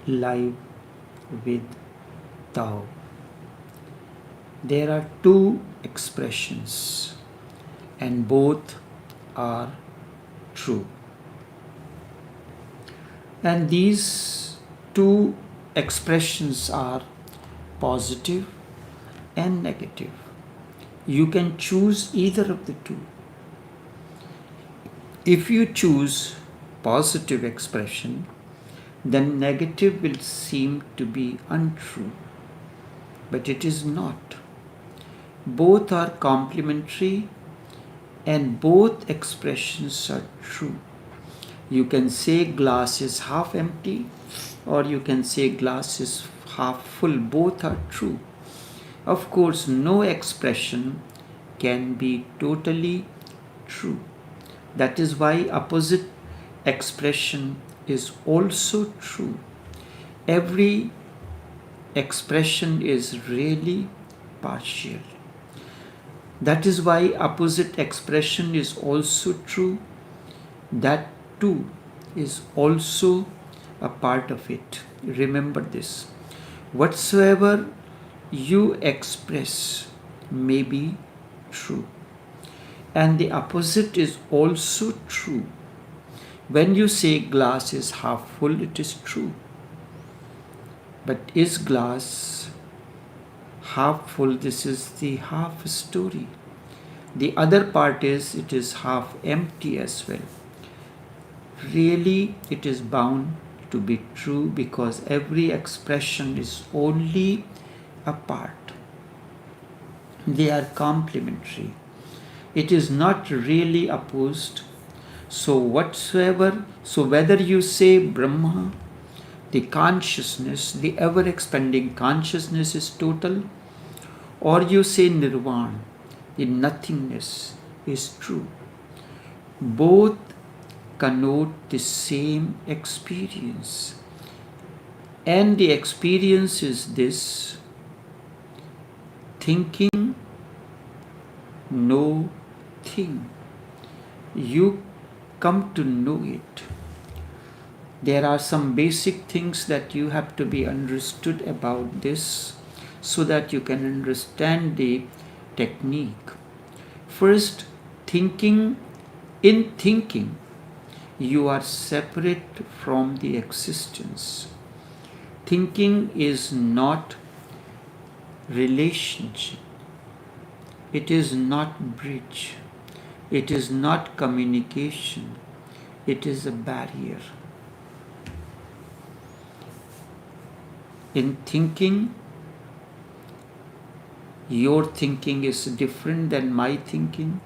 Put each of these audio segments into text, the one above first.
live with Tao. There are two expressions and both are true. And these two expressions are positive and negative. You can choose either of the two. If you choose positive expression, then negative will seem to be untrue. But it is not. Both are complementary and both expressions are true. You can say glass is half empty or you can say glass is half full. Both are true. Of course, no expression can be totally true. That is why opposite expression is also true. Every expression is really partial. That is why opposite expression is also true. That too is also a part of it. Remember this. Whatsoever you express may be true. And the opposite is also true. When you say glass is half full, it is true. But is glass half full? This is the half story. The other part is it is half empty as well. Really, it is bound to be true because every expression is only a part. They are complementary. It is not really opposed. So whether you say Brahma, the consciousness, the ever-expanding consciousness is total, or you say Nirvana, the nothingness is true. Both connote the same experience. And the experience is this: thinking no thing. You come to know it. There are some basic things that you have to be understood about this so that you can understand the technique. First, in thinking, you are separate from the existence. Thinking is not relationship. It is not bridge. It is not communication. It is a barrier. In thinking, your thinking is different than my thinking.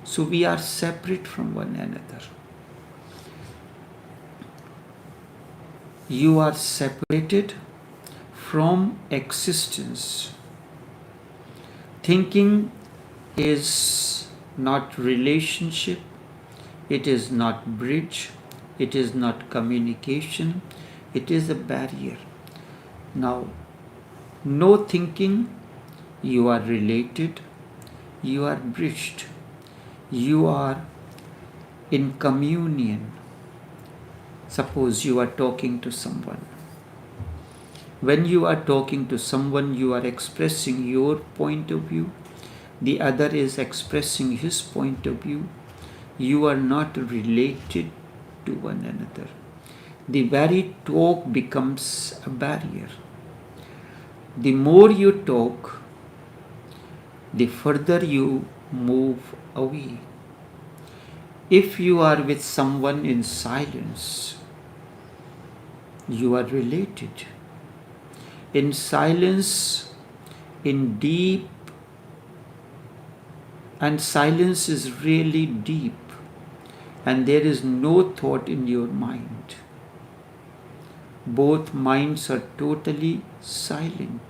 So we are separate from one another. You are separated from existence. Thinking is not relationship, it is not bridge, it is not communication, it is a barrier. Now, no thinking, you are related, you are bridged, you are in communion. Suppose you are talking to someone. When you are talking to someone, you are expressing your point of view. The other is expressing his point of view. You are not related to one another. The very talk becomes a barrier. The more you talk, the further you move away. If you are with someone in silence, you are related. In silence, in deep, and silence is really deep, and there is no thought in your mind. Both minds are totally silent.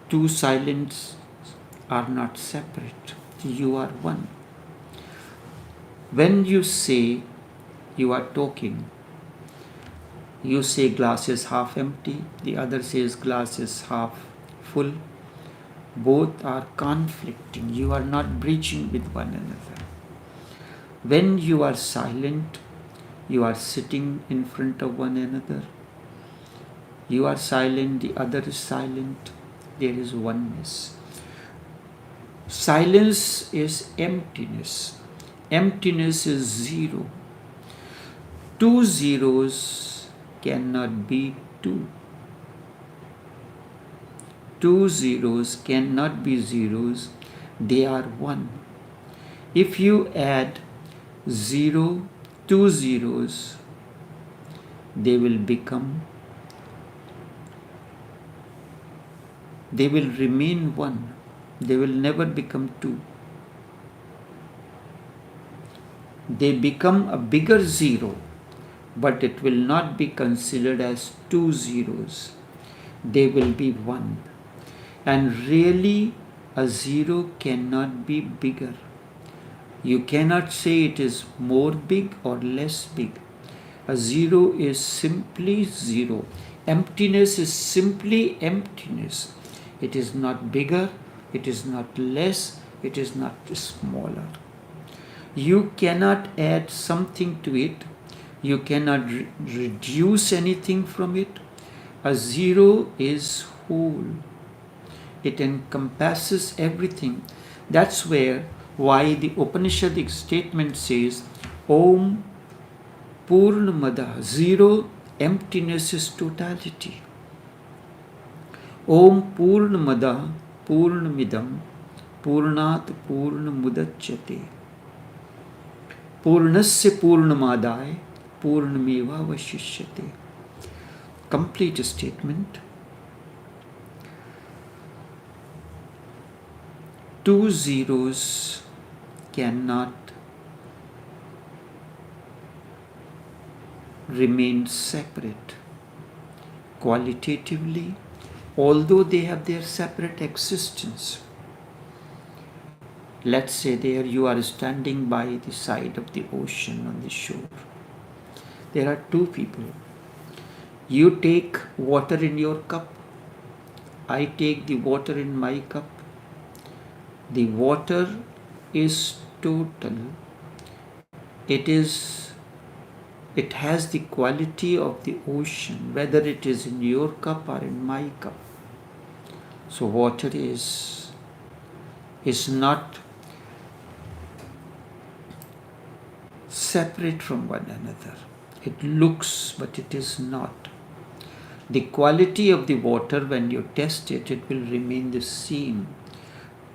Two silents are not separate. You are one. When you say you are talking, you say glass is half empty, the other says glass is half full. Both are conflicting. You are not bridging with one another. When you are silent, you are sitting in front of one another. You are silent, the other is silent. There is oneness. Silence is emptiness. Emptiness is zero. Two zeros cannot be two. Two zeros cannot be zeros. They are one. If you add two zeros, they will remain one. They will never become two. They become a bigger zero, but it will not be considered as two zeros. They will be one. And really, a zero cannot be bigger. You cannot say it is more big or less big. A zero is simply zero. Emptiness is simply emptiness. It is not bigger, it is not less, it is not smaller. You cannot add something to it. You cannot reduce anything from it. A zero is whole. It encompasses everything. That's why the Upanishadic statement says, Om Purnamada. Zero, emptiness is totality. Om Purnamada Purnamidam Purnat Purnamudachyate Purnasya Purnamadaya Purnameva Vashishyate. Complete statement. Two zeros cannot remain separate qualitatively, although they have their separate existence. Let's say there you are standing by the side of the ocean on the shore. There are two people. You take water in your cup. I take the water in my cup. The water is total. It has the quality of the ocean, whether it is in your cup or in my cup. So water is not separate from one another. It looks, but it is not. The quality of the water, when you test it, it will remain the same.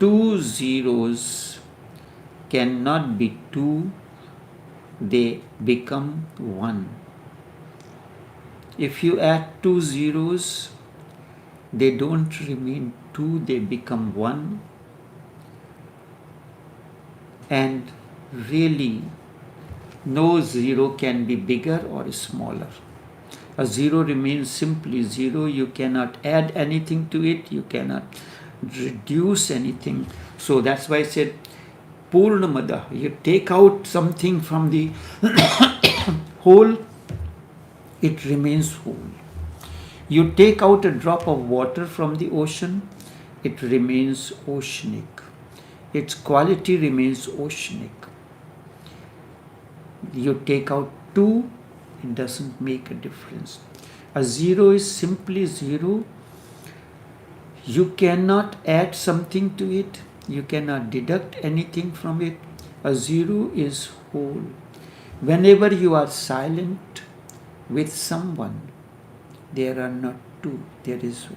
Two zeros cannot be two, they become one. If you add two zeros, they don't remain two, they become one. And really, no zero can be bigger or smaller. A zero remains simply zero. You cannot add anything to it, you cannot reduce anything. So that's why I said Purnamada. You take out something from the whole, it remains whole. You take out a drop of water from the ocean, it remains oceanic. Its quality remains oceanic. You take out two, it doesn't make a difference. A zero is simply zero. You cannot add something to it. You cannot deduct anything from it. A zero is whole. Whenever you are silent with someone, there are not two, there is one.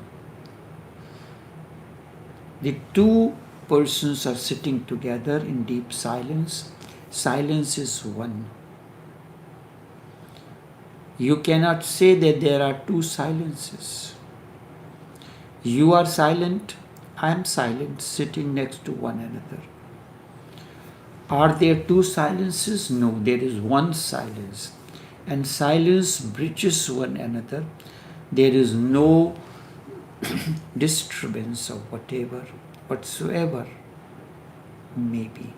The two persons are sitting together in deep silence. Silence is one. You cannot say that there are two silences. You are silent, I am silent, sitting next to one another. Are there two silences? No, there is one silence. And silence bridges one another. There is no disturbance of whatsoever may be.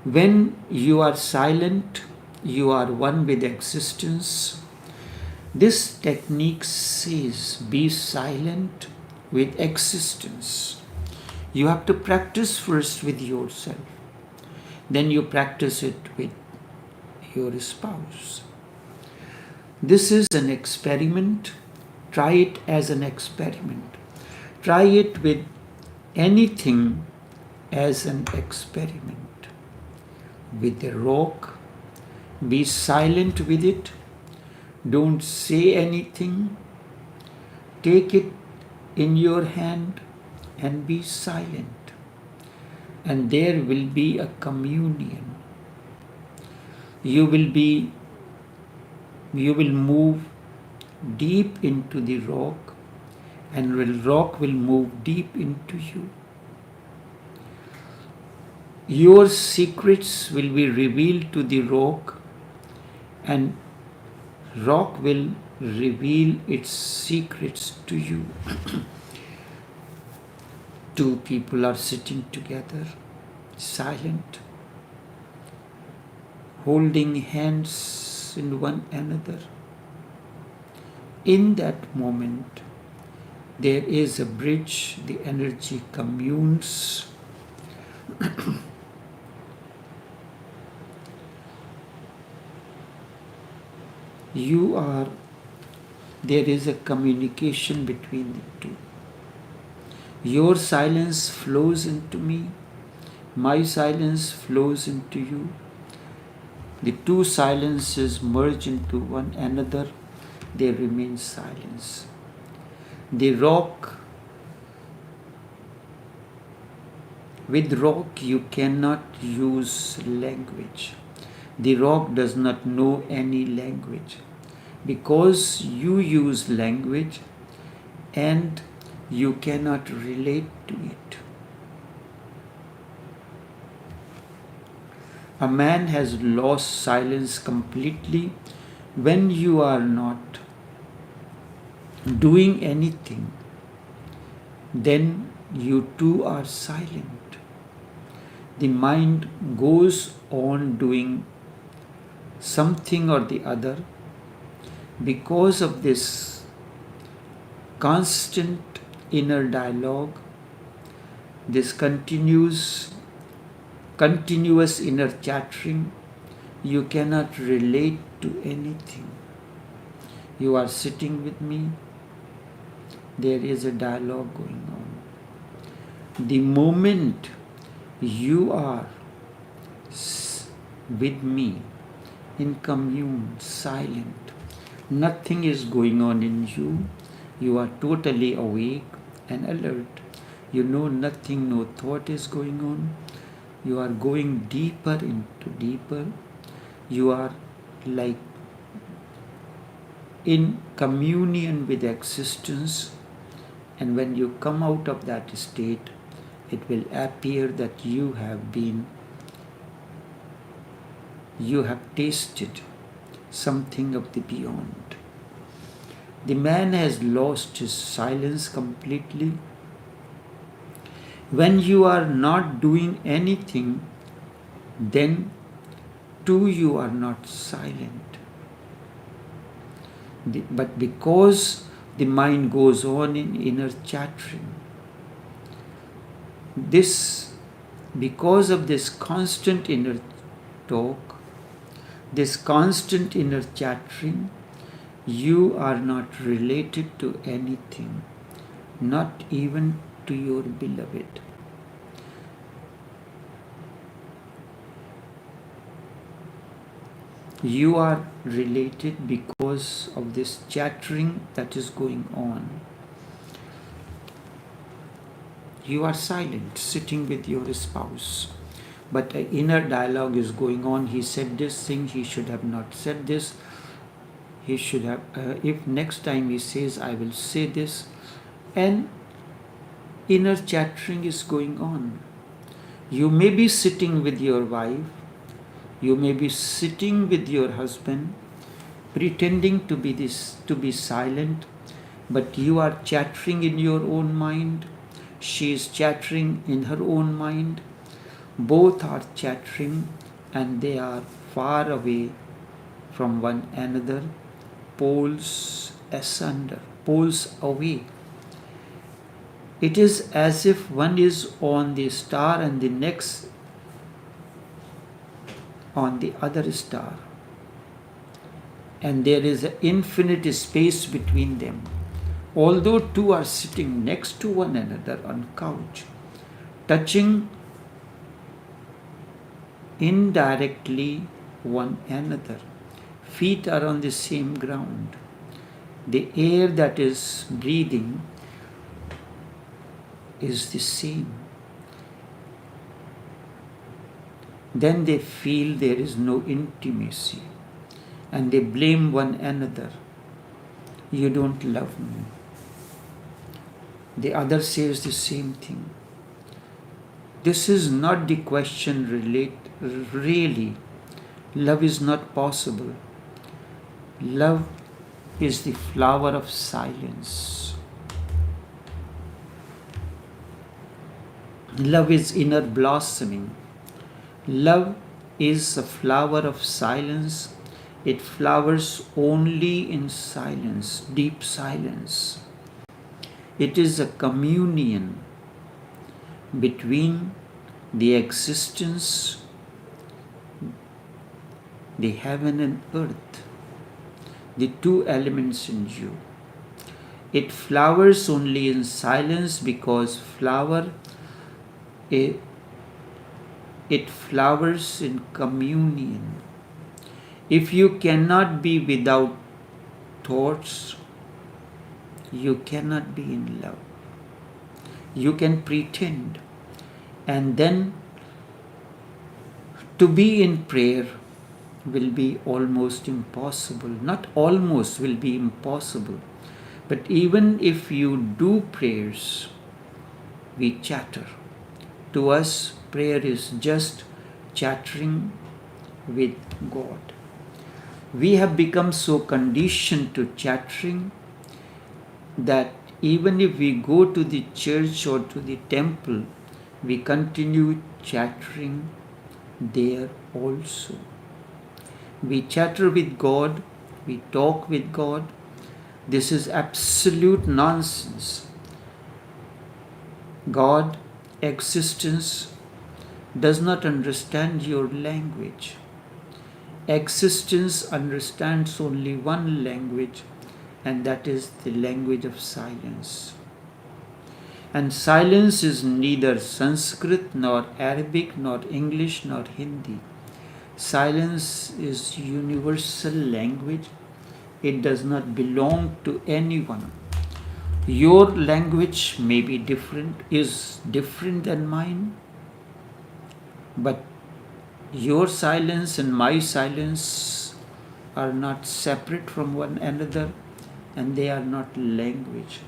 When you are silent, you are one with existence. This technique says, be silent with existence. You have to practice first with yourself. Then you practice it with your spouse. This is an experiment. Try it as an experiment. Try it with anything as an experiment. With a rock, be silent with it. Don't say anything. Take it in your hand and be silent. And there will be a communion. You will move deep into the rock, and the rock will move deep into you. Your secrets will be revealed to the rock, and rock will reveal its secrets to you. Two people are sitting together, silent, holding hands in one another. In that moment, there is a bridge, the energy communes. There is a communication between the two. Your silence flows into me, my silence flows into you. The two silences merge into one another, there remains silence. The rock, with rock you cannot use language. The rock does not know any language. Because you use language and you cannot relate to it. A man has lost silence completely when you are not doing anything. Then you too are silent. The mind goes on doing something or the other. Because of this constant inner dialogue, this continuous inner chattering, you cannot relate to anything. You are sitting with me, there is a dialogue going on. The moment you are with me, in commune, silent, nothing is going on in you. You are totally awake and alert. You know nothing, no thought is going on. You are going deeper into deeper. You are like in communion with existence. And when you come out of that state, it will appear that you have tasted something of the beyond. The man has lost his silence completely. When you are not doing anything, then too you are not silent. But because the mind goes on in inner chattering, because of this constant inner talk, this constant inner chattering, you are not related to anything, not even to your beloved. You are related because of this chattering that is going on. You are silent, sitting with your spouse. But an inner dialogue is going on. He said this thing, he should have not said this. He should have, if next time he says, I will say this. And inner chattering is going on. You may be sitting with your wife, you may be sitting with your husband, pretending to be silent, but you are chattering in your own mind. She is chattering in her own mind. Both are chattering and they are far away from one another, poles asunder, poles away. It is as if one is on the star and the next on the other star. and there is an infinite space between them. Although two are sitting next to one another on couch, touching indirectly one another, feet are on the same ground. The air that is breathing is the same. Then they feel there is no intimacy and they blame one another. You don't love me. The other says the same thing. This is not the question really. Love is not possible. Love is the flower of silence. Love is inner blossoming. Love is a flower of silence. It flowers only in silence, deep silence. It is a communion between the existence, the heaven and earth, the two elements in you. It flowers only in silence because it flowers in communion. If you cannot be without thoughts, you cannot be in love. You can pretend, and then to be in prayer will be almost impossible. Not almost, will be impossible. But even if you do prayers, we chatter. To us, prayer is just chattering with God. We have become so conditioned to chattering that even if we go to the church or to the temple, we continue chattering there also. We chatter with God, we talk with God. This is absolute nonsense. God, existence, does not understand your language. Existence understands only one language, and that is the language of silence. And silence is neither Sanskrit nor Arabic nor English nor Hindi. Silence is universal language. It does not belong to anyone. Your language may be different, is different than mine, but your silence and my silence are not separate from one another, and they are not language.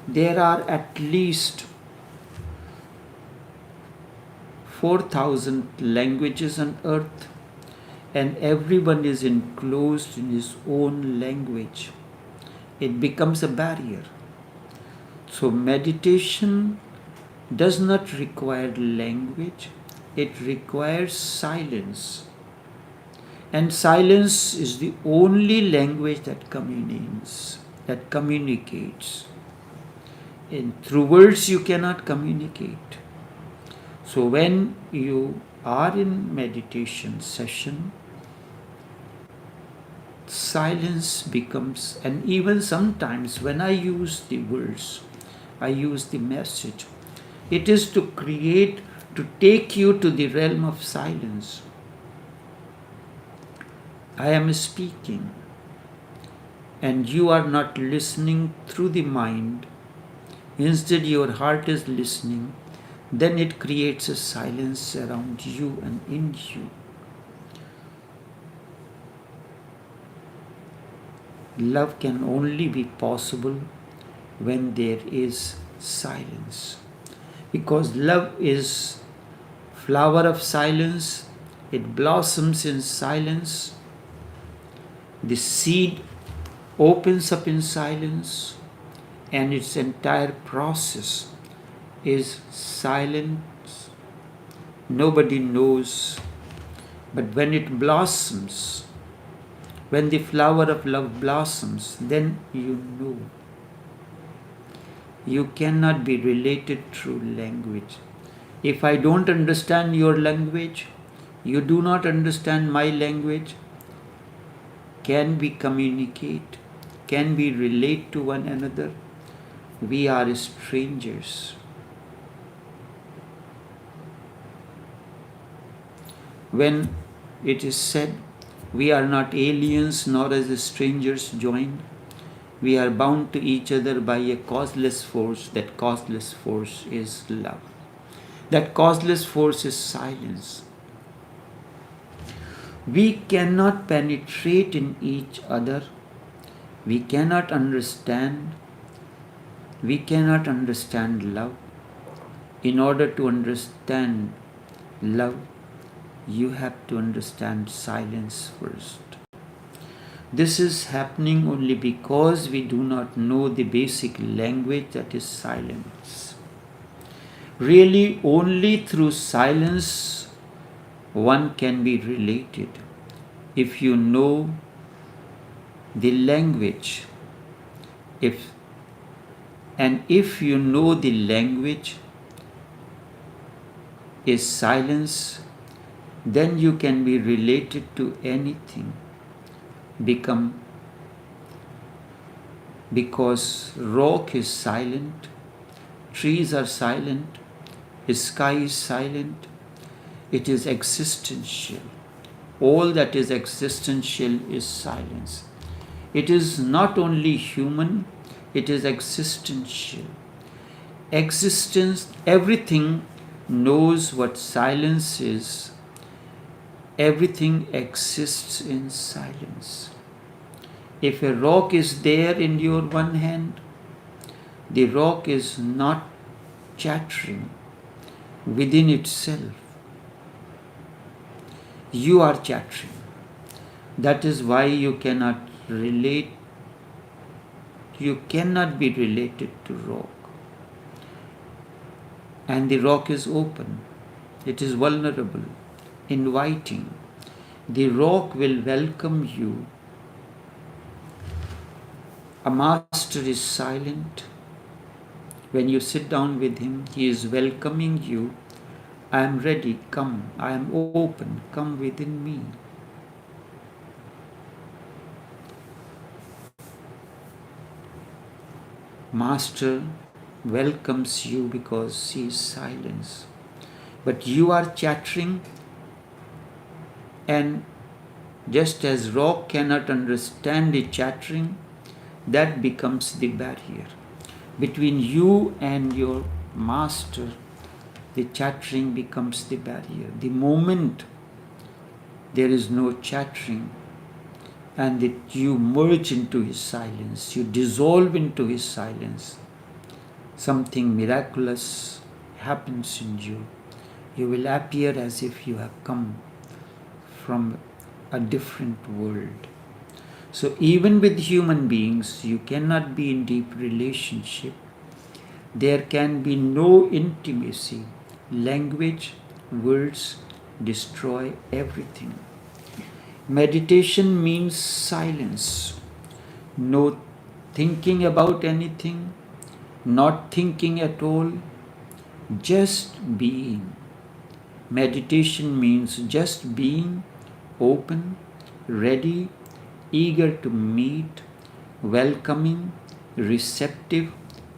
There are at least 4,000 languages on earth, and everyone is enclosed in his own language. It becomes a barrier. So meditation does not require language, it requires silence. And silence is the only language that communicates. And through words you cannot communicate. So when you are in meditation session, silence becomes, and even sometimes when I use the words, I use the message, it is to take you to the realm of silence. I am speaking, and you are not listening through the mind. Instead, your heart is listening. Then it creates a silence around you and in you. Love can only be possible when there is silence. Because love is flower of silence. It blossoms in silence. The seed opens up in silence, and its entire process is silence. Nobody knows, but when it blossoms, when the flower of love blossoms, then you know. You cannot be related through language. If I don't understand your language, you do not understand my language, can we communicate? Can we relate to one another? We are strangers. When it is said, we are not aliens nor as strangers joined, we are bound to each other by a causeless force. That causeless force is love. That causeless force is silence. We cannot penetrate in each other. We cannot understand. We cannot understand love. In order to understand love, you have to understand silence first. This is happening only because we do not know the basic language, that is silence. Really, only through silence one can be related. If you know the language, if you know the language is silence, then you can be related to anything. Because rock is silent, trees are silent, sky is silent, it is existential. All that is existential is silence. It is not only human, it is existential. Existence, everything knows what silence is. Everything exists in silence. If a rock is there in your one hand, the rock is not chattering within itself. You are chattering. That is why you cannot relate. You cannot be related to rock. And the rock is open. It is vulnerable, inviting. The rock will welcome you. A master is silent. When you sit down with him, he is welcoming you. I am ready, come. I am open, come within me. Master welcomes you because he is silence. But you are chattering, and just as rock cannot understand the chattering, that becomes the barrier. Between you and your master, the chattering becomes the barrier. The moment there is no chattering and that you merge into his silence, you dissolve into his silence, something miraculous happens in you. You will appear as if you have come from a different world. So even with human beings, you cannot be in deep relationship. There can be no intimacy. Language, words destroy everything. Meditation means silence. No thinking about anything, not thinking at all, just being. Meditation means just being open, ready, eager to meet, welcoming, receptive,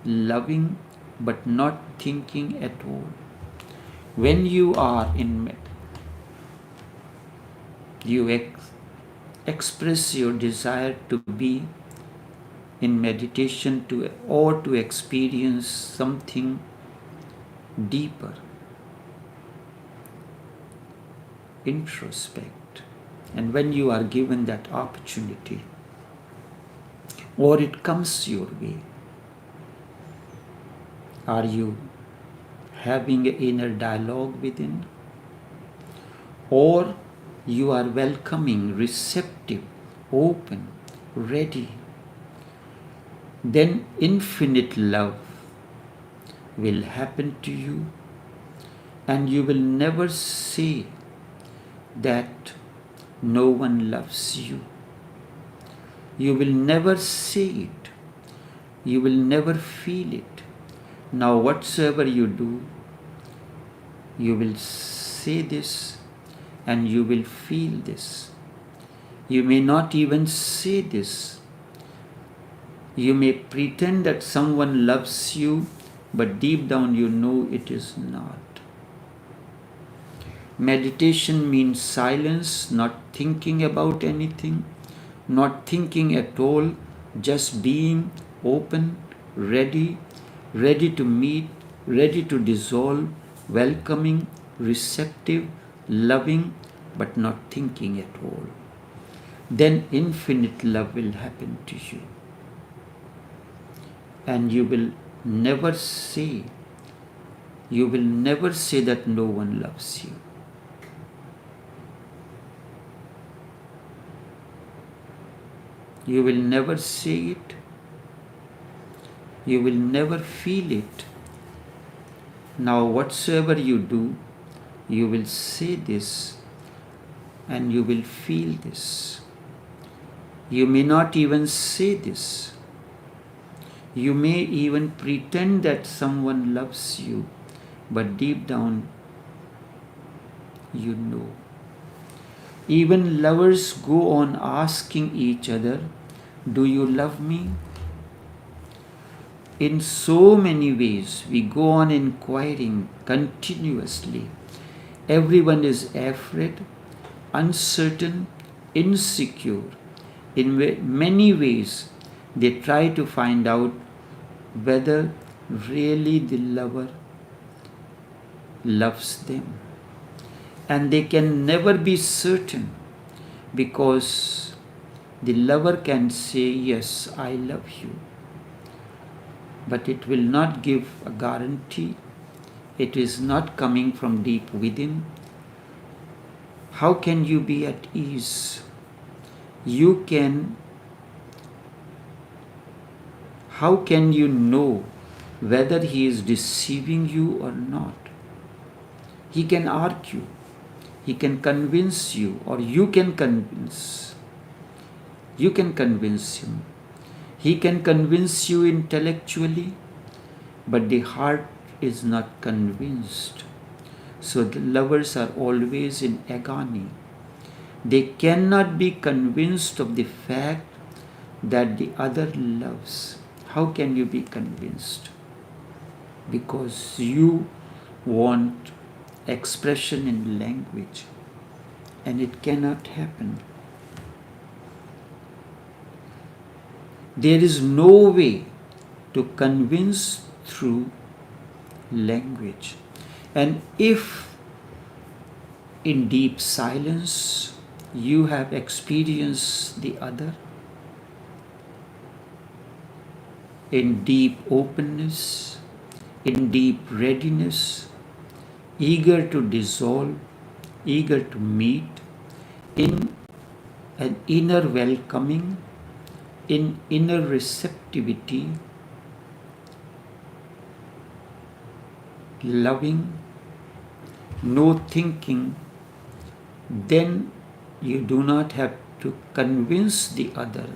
loving, but not thinking at all. When you are in you express your desire to be in meditation or to experience something deeper. Introspect. And when you are given that opportunity, or it comes your way, are you having an inner dialogue within? Or you are welcoming, receptive, open, ready? Then infinite love will happen to you, and you will never say that no one loves you. You will never say it. You will never feel it. Now whatsoever you do, you will say this and you will feel this. You may not even say this. You may pretend that someone loves you, but deep down you know it is not. Meditation means silence, not thinking about anything, not thinking at all, just being open, ready, ready to meet, ready to dissolve, welcoming, receptive, loving, but not thinking at all. Then infinite love will happen to you. And you will never say that no one loves you. You will never say it. You will never feel it. Now, whatsoever you do, you will say this and you will feel this. You may not even say this. You may even pretend that someone loves you, but deep down, you know. Even lovers go on asking each other, "Do you love me?" In so many ways, we go on inquiring continuously. Everyone is afraid, uncertain, insecure. In many ways, they try to find out whether really the lover loves them. And they can never be certain, because the lover can say, "Yes, I love you," but it will not give a guarantee. It is not coming from deep within. How can you be at ease? How can you know whether he is deceiving you or not? He can argue, he can convince you, or you can convince. You can convince him. He can convince you intellectually, but the heart is not convinced. So the lovers are always in agony. They cannot be convinced of the fact that the other loves. How can you be convinced? Because you want expression in language, and it cannot happen. There is no way to convince through language. And if in deep silence you have experienced the other, in deep openness, in deep readiness, eager to dissolve, eager to meet, in an inner welcoming, in inner receptivity, loving, no thinking, then you do not have to convince the other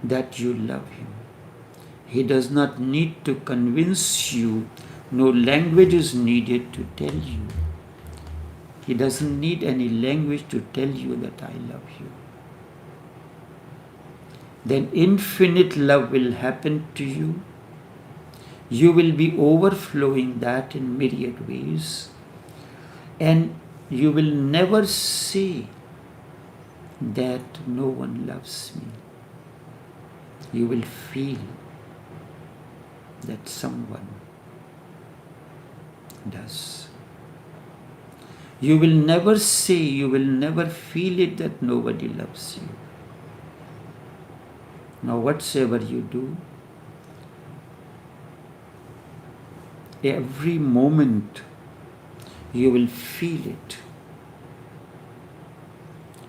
that you love him. He does not need to convince you. No language is needed to tell you. He doesn't need any language to tell you that I love you. Then infinite love will happen to you. You will be overflowing that in myriad ways. And you will never say that no one loves me. You will feel that someone does. You will never say, you will never feel it that nobody loves you. Now, whatsoever you do, every moment you will feel it.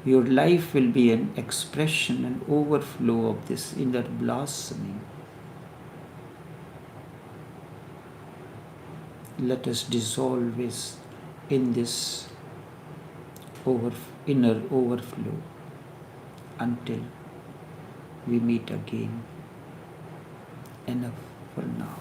Your life will be an expression, an overflow of this inner blossoming. Let us dissolve in this inner overflow until we meet again. Enough for now.